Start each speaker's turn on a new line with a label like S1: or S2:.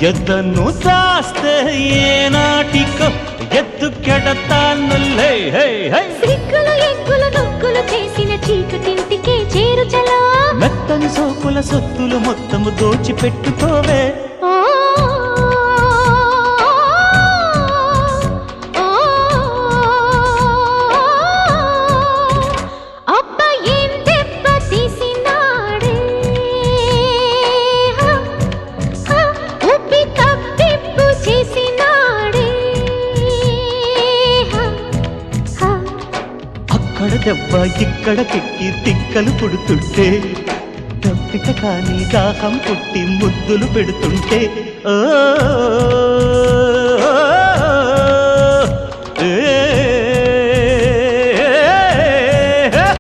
S1: ఎద్దను దాస్తే ఏనాటికో ఎత్తుకెడతానులే.
S2: సిగ్గులు ఎగ్గులు నొక్కులు చేసిన చీకటింటికే చేరుచలా.
S1: మెత్తని సోకుల సొత్తులు మొత్తము దోచిపెట్టుకోవే. అక్కడ దెబ్బ ఇక్కడ కెక్కి తిక్కలు పుడుతుంటే దప్పిక కానీ దాహం పుట్టి ముద్దులు పెడుతుంటే ఓ